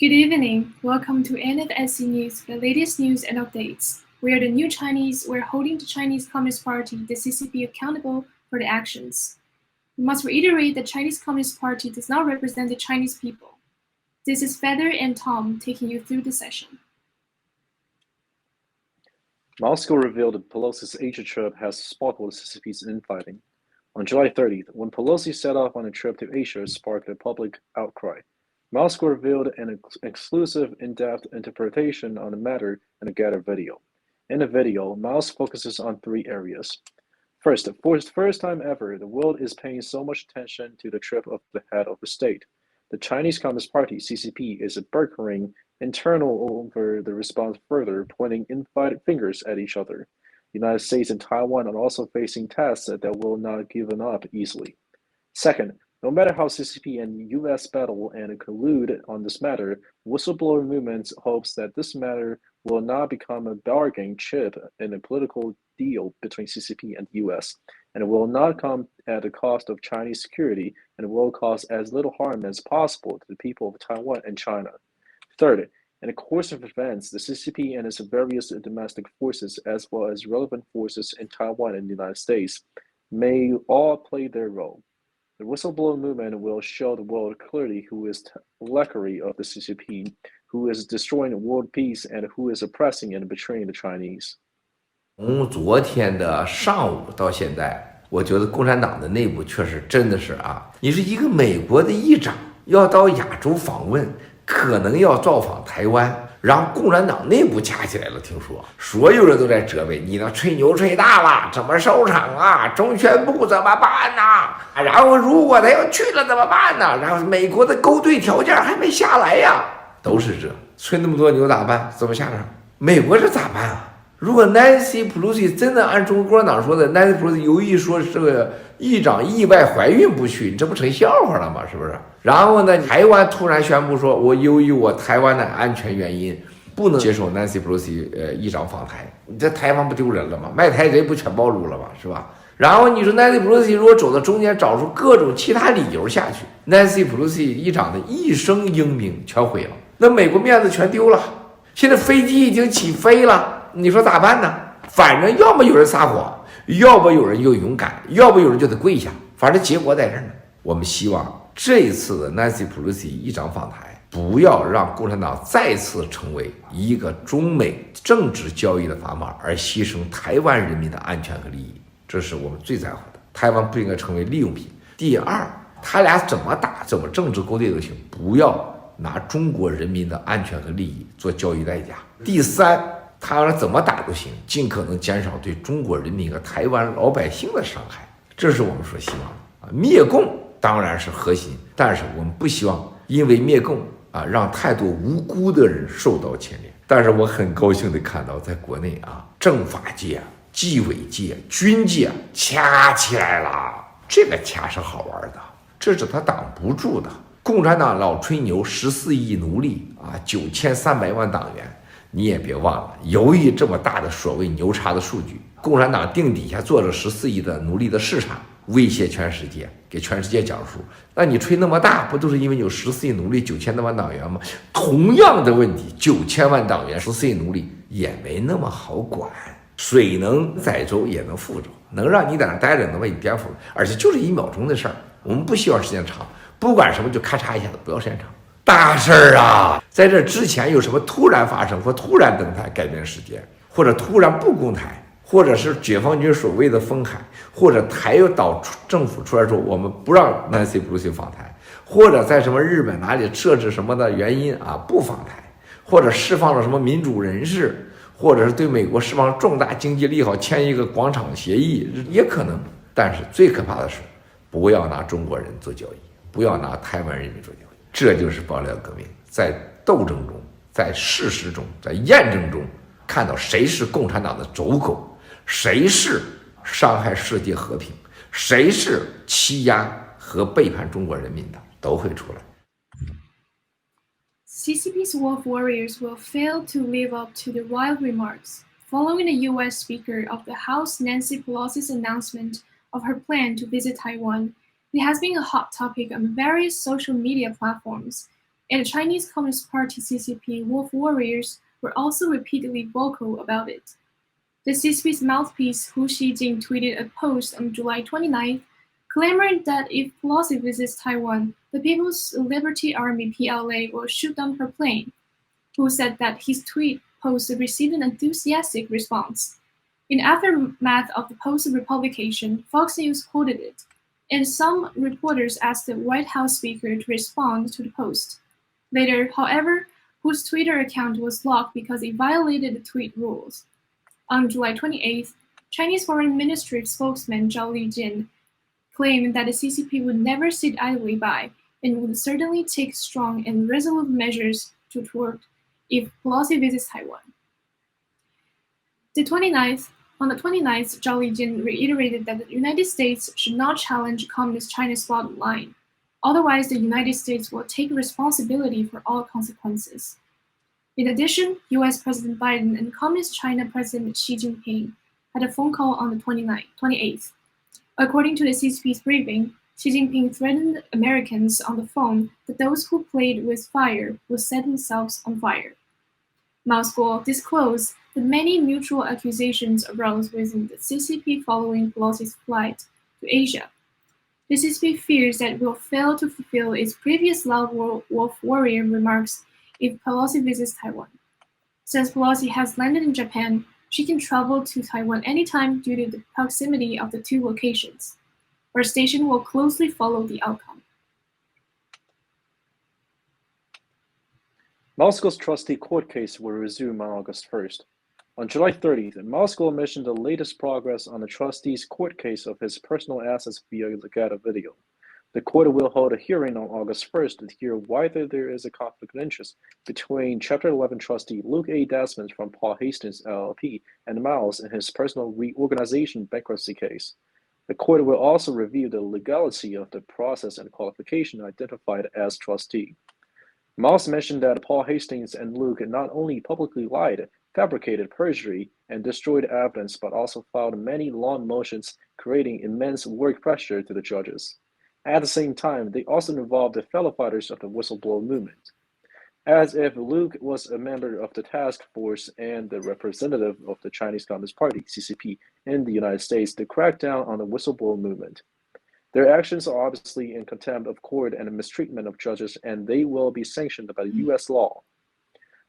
Good evening. Welcome to NFSC News, the latest news and updates. We are the new Chinese. We're holding the Chinese Communist Party, the CCP, accountable for the actions. We must reiterate that Chinese Communist Party does not represent the Chinese people. This is Feather and Tom taking you through the session. Moscow revealed that Pelosi's Asia trip has sparked CCP's infighting. On July 30th, when Pelosi set off on a trip to Asia, sparked a public outcry. Moscow revealed an exclusive, in-depth interpretation on the matter in a gathered video. In the video, Moscow focuses on three areas. First, for the first time ever, the world is paying so much attention to the trip of the head of the state. The Chinese Communist Party, CCP, is bickering internal over the response, further pointing infighting fingers at each other. The United States and Taiwan are also facing tests that will not give up easily. Second, no matter how CCP and US battle and collude on this matter, whistleblower movement hopes that this matter will not become a bargaining chip in a political deal between CCP and US, and it will not come at the cost of Chinese security, and will cause as little harm as possible to the people of Taiwan and China. Third, in the course of events, the CCP and its various domestic forces, as well as relevant forces in Taiwan and the United States, may all play their role. The whistleblower movement will show the world clearly who is lechery of the CCP, who is destroying world peace, and who is oppressing and betraying the Chinese. 从昨天的上午到现在，我觉得共产党的内部确实真的是你是一个美国的议长，要到亚洲访问，可能要造访台湾。然后共产党内部掐起来了，听说所有人都在责备你呢，吹牛吹大了，怎么收场啊？中宣部怎么办呢？然后如果他要去了怎么办呢？然后美国的勾兑条件还没下来呀，都是这吹那么多牛咋办？怎么下场？美国是咋办啊？如果 Nancy Pelosi 真的按中国共产党说的 ，Nancy Pelosi 由于说这个议长意外怀孕不去，你这不成笑话了吗？是不是？然后呢，台湾突然宣布说，我由于我台湾的安全原因，不能接受 Nancy Pelosi 议长访台，你这台湾不丢人了吗？卖台贼不全暴露了吗？是吧？然后你说 Nancy Pelosi 如果走到中间，找出各种其他理由下去 ，Nancy Pelosi 议长的一生英名全毁了，那美国面子全丢了。现在飞机已经起飞了。你说咋办呢？反正要么有人撒谎，要不有人就勇敢，要不有人就得跪下，反正结果在这儿呢。我们希望这一次的 Nancy Pelosi 议长访台，不要让共产党再次成为一个中美政治交易的砝码，而牺牲台湾人民的安全和利益，这是我们最在乎的。台湾不应该成为利用品。第二，他俩怎么打，怎么政治勾兑都行，不要拿中国人民的安全和利益做交易代价。第三，他俩怎么打都行，尽可能减少对中国人民和台湾老百姓的伤害，这是我们所希望的。灭共当然是核心，但是我们不希望因为灭共让太多无辜的人受到牵连。但是我很高兴地看到，在国内政法界、纪委界、军界掐起来了，这个掐是好玩的，这是他挡不住的。共产党老吹牛14亿奴隶9300万党员。你也别忘了，由于这么大的所谓牛叉的数据，共产党定底下做了14亿的奴隶的市场，威胁全世界，给全世界讲述。那你吹那么大，不都是因为有14亿奴隶、9000多万党员吗？同样的问题，9000万党员、14亿奴隶也没那么好管。水能载舟，也能覆舟，能让你在那待着，能把你颠覆，而且就是1秒钟的事儿。我们不希望时间长，不管什么就咔嚓一下子，不要时间长。大事儿在这之前有什么突然发生或突然登台改变时间，或者突然不攻台，或者是解放军所谓的封海，或者台岛政府出来说我们不让 Nancy Pelosi 访台，或者在什么日本哪里设置什么的原因不访台，或者释放了什么民主人士，或者是对美国释放重大经济利好，签一个广场协议也可能。但是最可怕的是，不要拿中国人做交易，不要拿台湾人民做交易。这就是爆料革命，在斗争中，在事实中，在验证中，看到谁是共产党的走狗，谁是伤害世界和平，谁是欺压和背叛中国人民的，都会出来。CCP's wolf warriors will fail to live up to the wild remarks following the U.S. Speaker of the House Nancy Pelosi's announcement of her plan to visit Taiwan. It has been a hot topic on various social media platforms. and the Chinese Communist Party CCP wolf warriors were also repeatedly vocal about it. The CCP's mouthpiece Hu Xijing tweeted a post on July 29th clamoring that if Pelosi visits Taiwan, the People's Liberty Army (PLA) will shoot down her plane. Hu said that his tweet post received an enthusiastic response. In the aftermath of the post's republication, Fox News quoted it, and some reporters asked the White House speaker to respond to the post. Later, however, Hu's Twitter account was locked because it violated the tweet rules. On July 28th, Chinese Foreign Ministry spokesman Zhao Lijin claimed that the CCP would never sit idly by and would certainly take strong and resolute measures to thwart if Pelosi visits Taiwan. On the 29th, Zhao Lijin reiterated that the United States should not challenge Communist China's bottom line. Otherwise, the United States will take responsibility for all consequences. In addition, US President Biden and Communist China President Xi Jinping had a phone call on the 28th. According to the CCP's briefing, Xi Jinping threatened Americans on the phone that those who played with fire would set themselves on fire. Moscow disclosed that many mutual accusations arose within the CCP following Pelosi's flight to Asia. The CCP fears that it will fail to fulfill its previous loud wolf warrior remarks if Pelosi visits Taiwan. Since Pelosi has landed in Japan, she can travel to Taiwan anytime due to the proximity of the two locations. Our station will closely follow the outcome. Moscow's trustee court case will resume on August 1st. On July 30th, Moscow mentioned the latest progress on the trustee's court case of his personal assets via Legata video. The court will hold a hearing on August 1st to hear whether there is a conflict of interest between Chapter 11 trustee Luke A. Desmond from Paul Hastings LLP and Miles in his personal reorganization bankruptcy case. The court will also review the legality of the process and qualification identified as trustee. Miles mentioned that Paul Hastings and Luke not only publicly lied, fabricated perjury, and destroyed evidence, but also filed many long motions, creating immense work pressure to the judges. At the same time, they also involved the fellow fighters of the whistleblower movement, as if Luke was a member of the task force and the representative of the Chinese Communist Party, CCP, in the United States to crack down on the whistleblower movement. Their actions are obviously in contempt of court and mistreatment of judges, and they will be sanctioned by the U.S. law.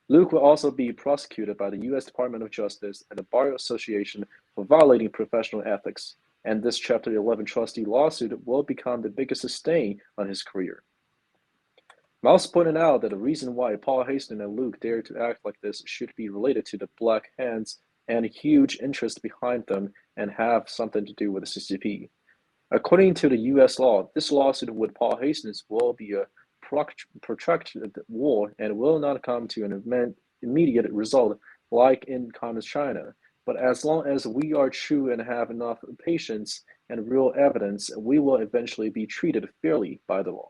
Luke will also be prosecuted by the U.S. Department of Justice and the Bar Association for violating professional ethics, and this Chapter 11 trustee lawsuit will become the biggest stain on his career. Miles pointed out that the reason why Paul Hastings and Luke dared to act like this should be related to the black hands and huge interest behind them and have something to do with the CCP. According to the U.S. law, this lawsuit with Paul Hastings will be a protracted war and will not come to an immediate result like in Communist China. But as long as we are true and have enough patience and real evidence, we will eventually be treated fairly by the law.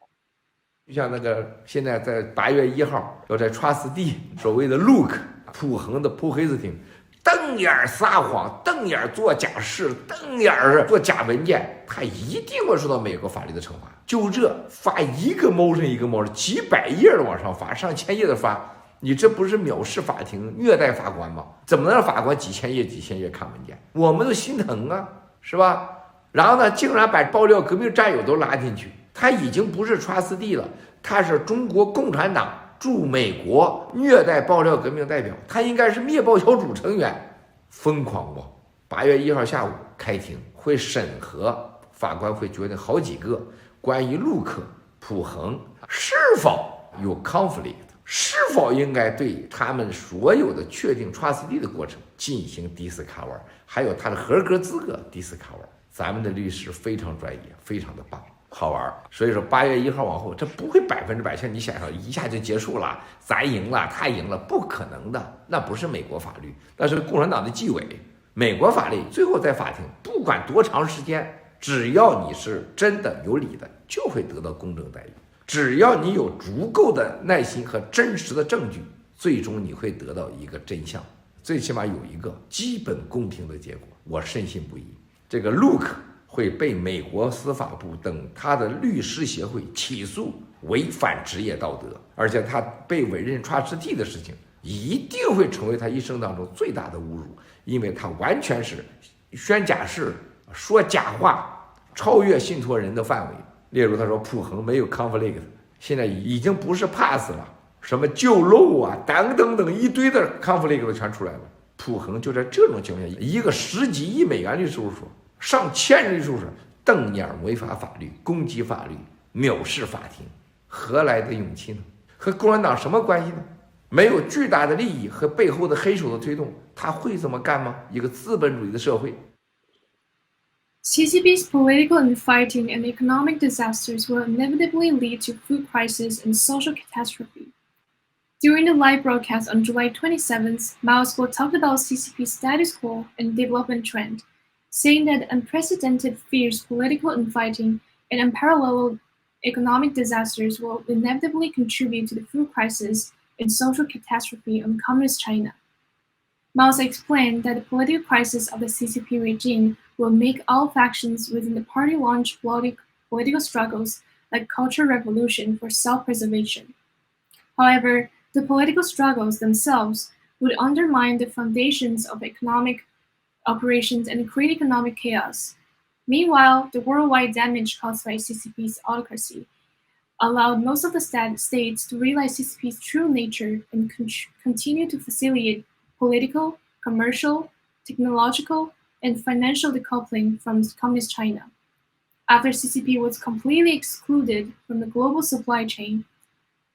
就像那个现在在8月1号要在 Trustee 所谓的 Luke 普恒的普黑斯汀瞪眼撒谎，瞪眼做假事，瞪眼做假文件，他一定会受到美国法律的惩罚。就这发一个 motion 一个 motion， 几百页的往上发，上千页的发，你这不是藐视法庭、虐待法官吗？怎么能让法官几千页看文件？我们都心疼啊，是吧？然后呢，竟然把爆料革命战友都拉进去，他已经不是 trustee 了，他是中国共产党驻美国虐待爆料革命代表，他应该是灭暴小组成员，疯狂不？8月1号下午开庭会审核，法官会决定好几个关于陆克、普恒是否有 conflict， 是否应该对他们所有的确定 trustee 的过程进行 discover， 还有他的合格资格 discover。咱们的律师非常专业，非常的棒。好玩，所以说8月1号往后，这不会100%像你想象一下就结束了，咱赢了，他赢了，不可能的，那不是美国法律，那是共产党的纪委。美国法律最后在法庭，不管多长时间，只要你是真的有理的，就会得到公正待遇。只要你有足够的耐心和真实的证据，最终你会得到一个真相，最起码有一个基本公平的结果。我深信不疑，这个 Luke 会被美国司法部等他的律师协会起诉，违反职业道德，而且他被委任trustee的事情一定会成为他一生当中最大的侮辱，因为他完全是宣假誓、说假话，超越信托人的范围。例如他说普恒没有 conflict， 现在已经不是 pass 了，什么旧漏啊等等等一堆的 conflict 全出来了。普恒就在这种情况下，一个10几亿美元律师事务所，上千人律师事务所，瞪眼违反法律，攻击法律，藐视法庭，何来的勇气呢？和共产党什么关系呢？没有巨大的利益和背后的黑手的推动，他会这么干吗？一个资本主义的社会。CCP's political infighting and economic disasters will inevitably lead to food crisis and social catastrophe. During the live broadcast on July 27th, Mao School talked about CCP's status quo and development trend, saying that unprecedented fierce political infighting and unparalleled economic disasters will inevitably contribute to the food crisis and social catastrophe on Communist China. Mao explained that the political crisis of the CCP regime will make all factions within the party launch political struggles like cultural revolution for self-preservation. However, the political struggles themselves would undermine the foundations of economic operations and create economic chaos. Meanwhile, the worldwide damage caused by CCP's autocracy allowed most of the states to realize CCP's true nature and continue to facilitate political, commercial, technological, and financial decoupling from Communist China. After CCP was completely excluded from the global supply chain,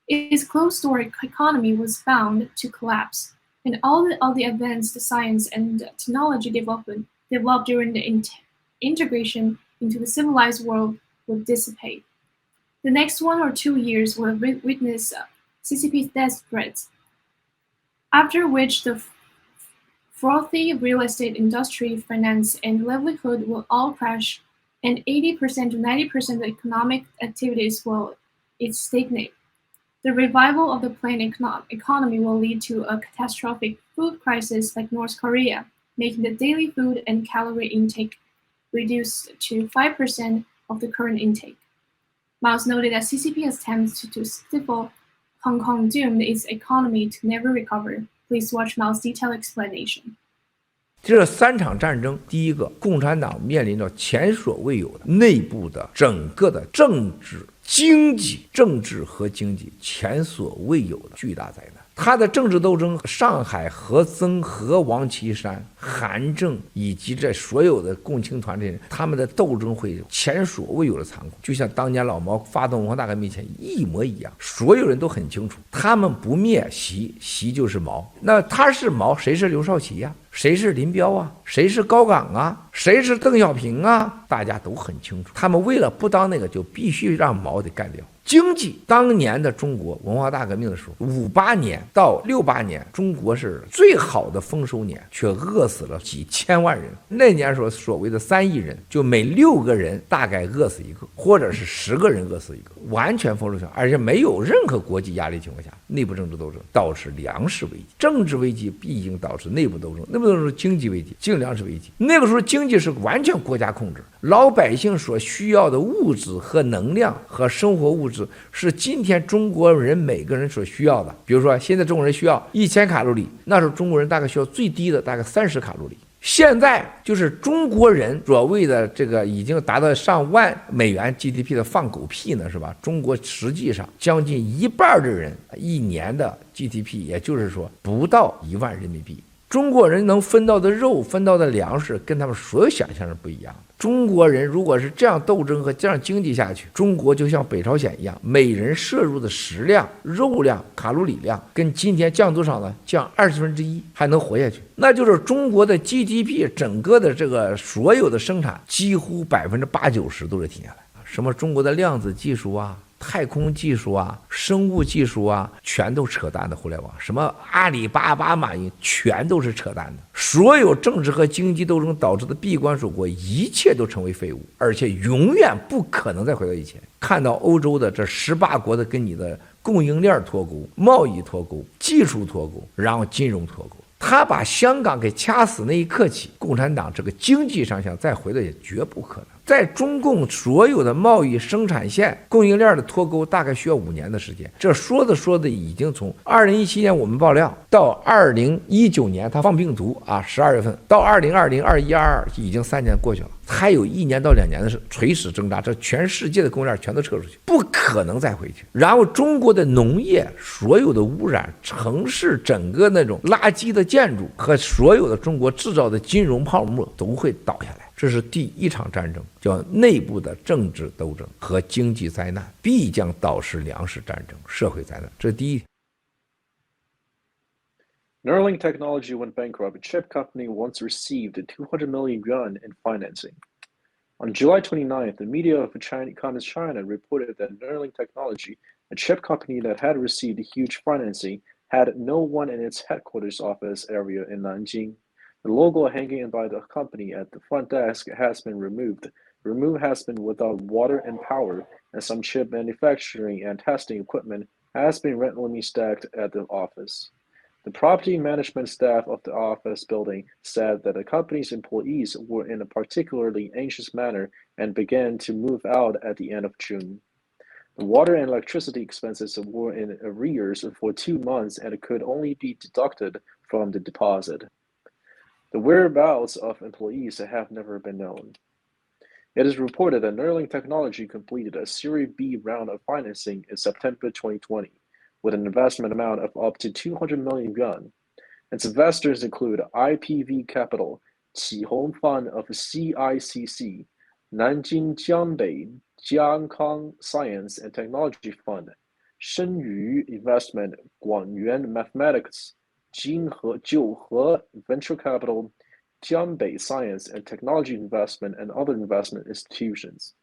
its closed-door economy was bound to collapse, and all the advanced science and technology developed during the integration into the civilized world would dissipate. The next 1 or 2 years will witness CCP's death threats, after which the frothy real estate industry, finance, and livelihood will all crash, and 80% to 90% of economic activities will stagnate. The revival of the plain economy will lead to a catastrophic food crisis like North Korea, making the daily food and calorie intake reduced to 5% of the current intake. Miles noted that CCP attempts to stifle Hong Kong doomed its economy to never recover. Please watch Miles' detailed explanation. 这3场战争，第一个，共产党面临着前所未有的内部的整个的政治、经济、政治和经济前所未有的巨大灾难。他的政治斗争，上海、何曾、和王岐山、韩正以及这所有的共青团这些人，他们的斗争会有前所未有的残酷，就像当年老毛发动文化大革命前一模一样。所有人都很清楚，他们不灭习，习就是毛。那他是毛，谁是刘少奇呀？谁是林彪啊？谁是高岗啊？谁是邓小平啊？大家都很清楚。他们为了不当那个，就必须让毛得干掉。经济，当年的中国文化大革命的时候，58年到68年，中国是最好的丰收年，却饿死了几千万人。那年所谓的3亿人，就每6个人大概饿死一个，或者是10个人饿死一个，完全丰收情况，而且没有任何国际压力情况下，内部政治斗争导致粮食危机，政治危机必定导致内部斗争，内部斗争是经济危机，净粮食危机。那个时候经济是完全国家控制，老百姓所需要的物质和能量和生活物质是今天中国人每个人所需要的。比如说现在中国人需要1000卡路里，那时候中国人大概需要最低的大概30卡路里。现在就是中国人所谓的这个已经达到上万美元 GDP 的放狗屁呢，是吧？中国实际上将近1半的人一年的 GDP， 也就是说不到1万人民币。中国人能分到的肉、分到的粮食跟他们所有想象是不一样的。中国人如果是这样斗争和这样经济下去，中国就像北朝鲜一样，每人摄入的食量、肉量、卡路里量跟今天降多少呢？降1/20，还能活下去。那就是中国的 GDP 整个的这个所有的生产几乎80%-90%都是停下来。什么中国的量子技术啊、太空技术啊、生物技术啊，全都扯淡的互联网。什么阿里巴巴、马云，全都是扯淡的。所有政治和经济斗争导致的闭关锁国，一切都成为废物，而且永远不可能再回到以前。看到欧洲的这18国的跟你的供应链脱钩、贸易脱钩、技术脱钩，然后金融脱钩。他把香港给掐死那一刻起，共产党这个经济上想再回来也绝不可能。在中共所有的贸易生产线供应链的脱钩大概需要5年的时间。这说的已经从2017年我们爆料到2019年他放病毒啊，12月份到2020、21、22已经3年过去了，还有1年到2年的是垂死挣扎，这全世界的供应链全都撤出去，不可能再回去。然后中国的农业所有的污染，城市整个那种垃圾的建筑和所有的中国制造的金融泡沫都会倒下来。这是第一场战争，叫内部的政治斗争和经济灾难，必将导致粮食战争、社会灾难。这是第一。Neuralink Technology went bankrupt. A chip company once received 200 million yuan in financing. On July 29th, the media of Communist China reported that Neuralink Technology, a chip company that had received huge financing, had no one in its headquarters office area in Nanjing. The logo hanging by the company at the front desk has been removed. The remove has been without water and power, and some chip manufacturing and testing equipment has been randomly stacked at the office. The property management staff of the office building said that the company's employees were in a particularly anxious manner and began to move out at the end of June. The water and electricity expenses were in arrears for 2 months and could only be deducted from the deposit. The whereabouts of employees have never been known. It is reported that Neuralink Technology completed a Series B round of financing in September 2020, with an investment amount of up to 200 million yuan. Its investors include IPV Capital, Qihong Fund of CICC, Nanjing Jiangbei Jiankang Science and Technology Fund, Shenyu Investment, Guangyuan Mathematics, Jiuhe Venture Capital, Jiangbei Science and Technology Investment, and other investment institutions.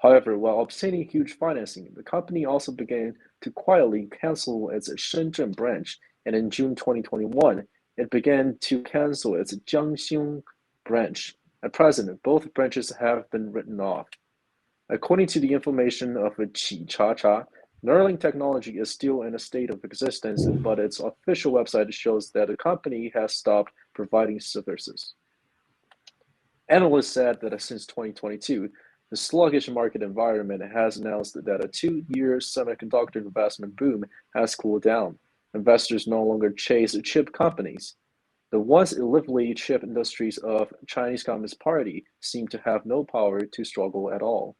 However, while obtaining huge financing, the company also began to quietly cancel its Shenzhen branch, and in June 2021, it began to cancel its Jiangxing branch. At present, both branches have been written off. According to the information of Qi Neuralink Technology is still in a state of existence, but its official website shows that the company has stopped providing services. Analysts said that since 2022, the sluggish market environment has announced that a 2-year semiconductor investment boom has cooled down. Investors no longer chase chip companies. The once lively chip industries of Chinese Communist Party seem to have no power to struggle at all.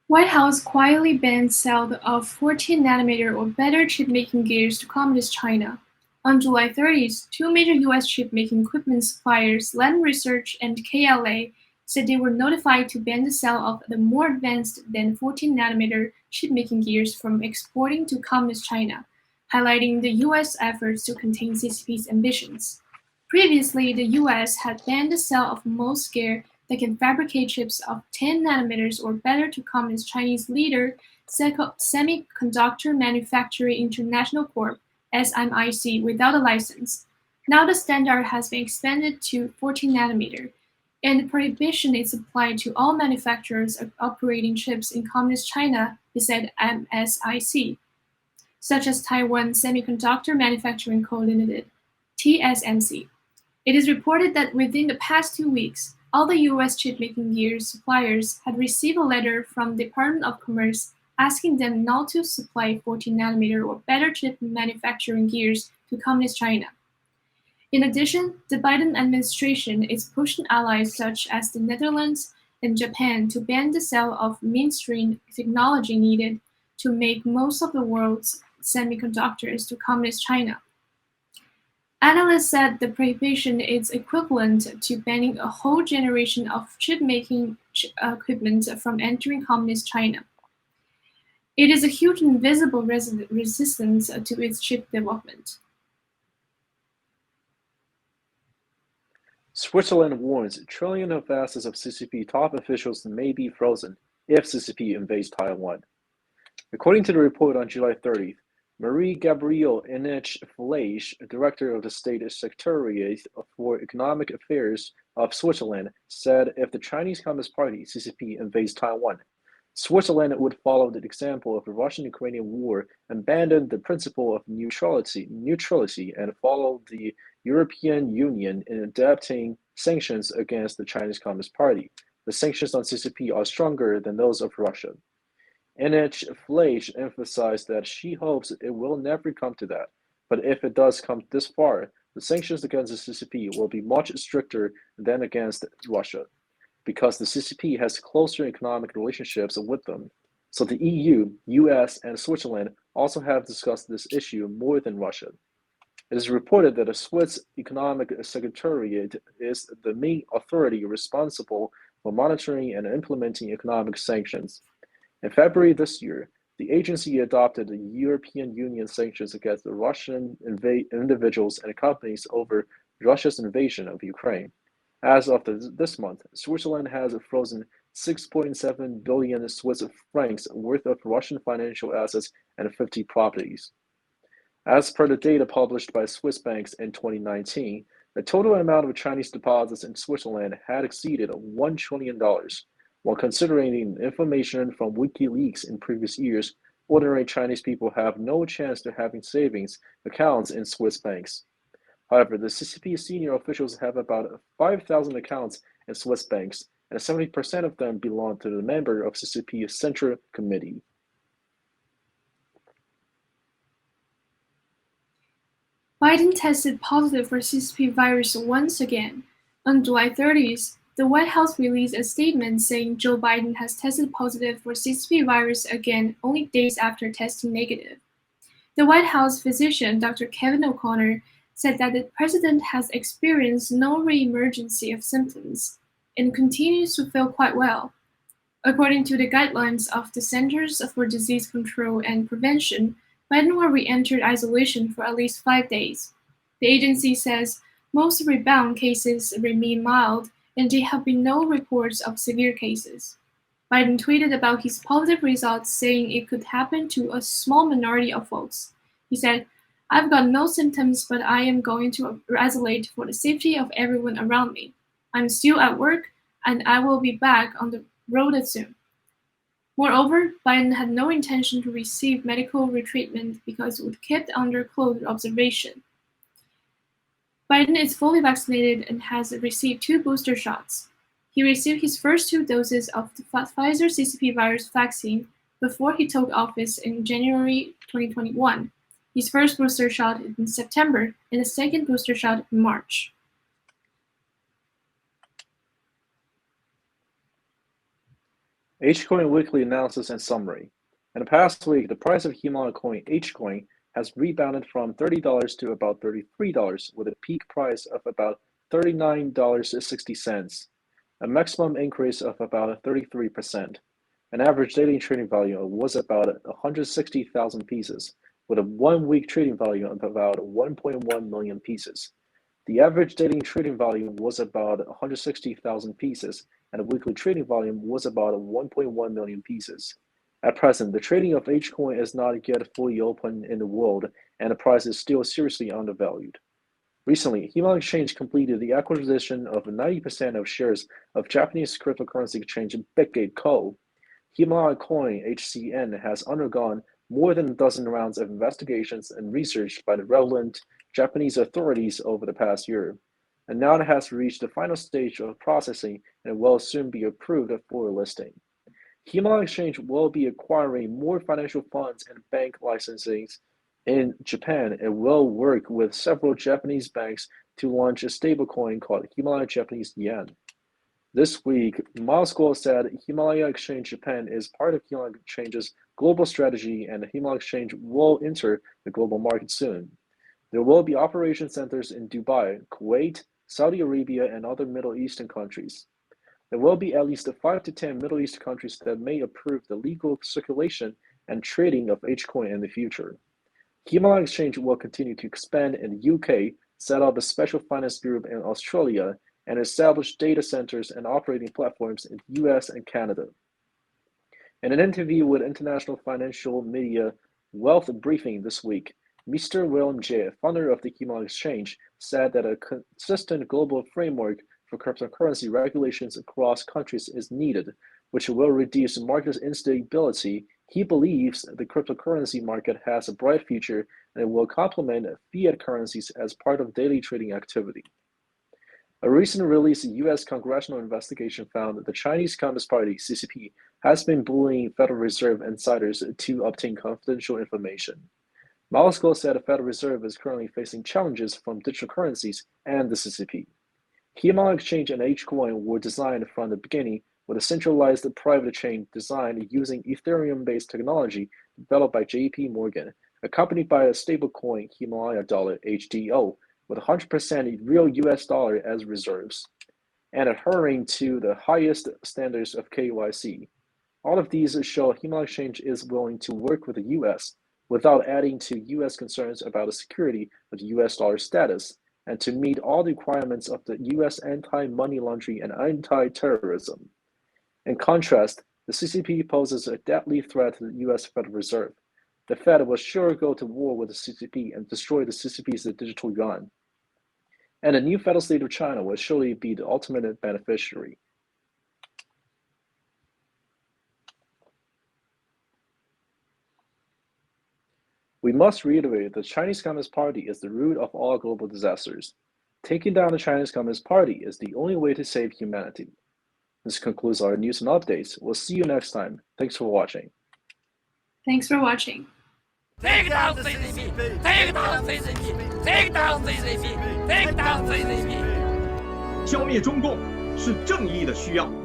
White House quietly banned sale of 14-nanometer or better chip-making gears to Communist China. On July 30th, 2 major U.S. chip-making equipment suppliers, Lam Research and KLA, said they were notified to ban the sale of the more advanced than 14-nanometer chip-making gears from exporting to Communist China, highlighting the U.S. efforts to contain CCP's ambitions. Previously, the U.S. had banned the sale of most gear that can fabricate chips of 10 nanometers or better to Communist Chinese leader Semiconductor Manufacturing International Corp. SMIC without a license. Now the standard has been expanded to 14 nanometer, and the prohibition is applied to all manufacturers operating chips in Communist China, he said MSIC, such as Taiwan Semiconductor Manufacturing Co. Limited, TSMC. It is reported that within the past 2 weeks, all the U.S. chip-making gears suppliers had received a letter from the Department of Commerce asking them not to supply 14-nanometer or better chip manufacturing gears to Communist China. In addition, the Biden administration is pushing allies such as the Netherlands and Japan to ban the sale of mainstream technology needed to make most of the world's semiconductors to Communist China. Analysts said the prohibition is equivalent to banning a whole generation of chip-making equipment from entering Communist China. It is a huge invisible resistance to its chip development. Switzerland warns trillion of assets of CCP top officials may be frozen if CCP invades Taiwan. According to the report on July 30th, Marie-Gabrielle Hennig-Flech, director of the State Secretariat for Economic Affairs of Switzerland, said if the Chinese Communist Party, CCP, invades Taiwan, Switzerland would follow the example of the Russian-Ukrainian war, abandon the principle of neutrality and follow the European Union in adapting sanctions against the Chinese Communist Party. The sanctions on CCP are stronger than those of Russia. NH Flage emphasized that she hopes it will never come to that, but if it does come this far, the sanctions against the CCP will be much stricter than against Russia, because the CCP has closer economic relationships with them. So the EU, US, and Switzerland also have discussed this issue more than Russia. It is reported that the Swiss Economic Secretariat is the main authority responsible for monitoring and implementing economic sanctions. In February this year, the agency adopted the European Union sanctions against the Russian individuals and companies over Russia's invasion of Ukraine. As of this month, Switzerland has frozen 6.7 billion Swiss francs worth of Russian financial assets and 50 properties. As per the data published by Swiss banks in 2019, the total amount of Chinese deposits in Switzerland had exceeded $1 trillion. While considering information from WikiLeaks in previous years, ordinary Chinese people have no chance to having savings accounts in Swiss banks. However, the CCP senior officials have about 5,000 accounts in Swiss banks, and 70% of them belong to the member of CCP's Central Committee. Biden tested positive for CCP virus once again. On July 30th, the White House released a statement saying Joe Biden has tested positive for CCP virus again only days after testing negative. The White House physician, Dr. Kevin O'Connor, said that the president has experienced no re-emergency of symptoms and continues to feel quite well. According to the guidelines of the Centers for Disease Control and Prevention, Biden will re-enter isolation for at least 5 days. The agency says most rebound cases remain mild, and there have been no reports of severe cases. Biden tweeted about his positive results, saying it could happen to a small minority of folks. He said, "I've got no symptoms, but I am going to isolate for the safety of everyone around me. I'm still at work, and I will be back on the road soon." Moreover, Biden had no intention to receive medical retreatment because it would be kept under close observation. Biden is fully vaccinated and has received 2 booster shots. He received his first 2 doses of the Pfizer CCP virus vaccine before he took office in January 2021. His first booster shot in September and the second booster shot in March. Hcoin Weekly analysis and summary. In the past week, the price of Himalaya coin Hcoin has rebounded from $30 to about $33, with a peak price of about $39.60, a maximum increase of about 33%. An average daily trading value was about 160,000 pieces, with a 1-week trading volume of about 1.1 million pieces. The average daily trading volume was about 160,000 pieces, and the weekly trading volume was about 1.1 million pieces. At present, the trading of Hcoin is not yet fully open in the world, and the price is still seriously undervalued. Recently, Himalaya Exchange completed the acquisition of 90% of shares of Japanese cryptocurrency exchange Bitgate Co. Himalaya Coin HCN has undergone more than a dozen rounds of investigations and research by the relevant Japanese authorities over the past year, and now it has reached the final stage of processing and will soon be approved for listing. Himalaya Exchange will be acquiring more financial funds and bank licensings in Japan and will work with several Japanese banks to launch a stablecoin called Himalaya Japanese Yen. This week, Moscow said Himalaya Exchange Japan is part of Himalaya Exchange's global strategy, and Himalaya Exchange will enter the global market soon. There will be operation centers in Dubai, Kuwait, Saudi Arabia, and other Middle Eastern countries. There will be at least 5 to 10 Middle East countries that may approve the legal circulation and trading of Hcoin in the future. Himalaya Exchange will continue to expand in the UK, set up a special finance group in Australia, and establish data centers and operating platforms in the US and Canada. In an interview with international financial media Wealth Briefing this week, Mr. William J., founder of the Himalaya Exchange, said that a consistent global framework for cryptocurrency regulations across countries is needed, which will reduce market instability. He believes the cryptocurrency market has a bright future and it will complement fiat currencies as part of daily trading activity. A recent released U.S. congressional investigation found that the Chinese Communist Party, CCP, has been bullying Federal Reserve insiders to obtain confidential information. Moscow said the Federal Reserve is currently facing challenges from digital currencies and the CCP. Himalaya Exchange and Hcoin were designed from the beginning with a centralized private chain designed using Ethereum-based technology developed by JP Morgan, accompanied by a stablecoin Himalaya dollar HDO with 100% real US dollar as reserves, and adhering to the highest standards of KYC. All of these show Himalaya Exchange is willing to work with the US without adding to US concerns about the security of US dollar status, and to meet all the requirements of the US anti-money laundering and anti-terrorism. In contrast, the CCP poses a deadly threat to the US Federal Reserve. The Fed will sure go to war with the CCP and destroy the CCP's digital yuan. And the new federal state of China will surely be the ultimate beneficiary. We must reiterate that the Chinese Communist Party is the root of all global disasters. Taking down the Chinese Communist Party is the only way to save humanity. This concludes our news and updates. We'll see you next time. Thanks for watching. Thanks for watching. Take down CCP! Take down CCP! Take down CCP! Take down CCP! 消灭中共是正义的需要。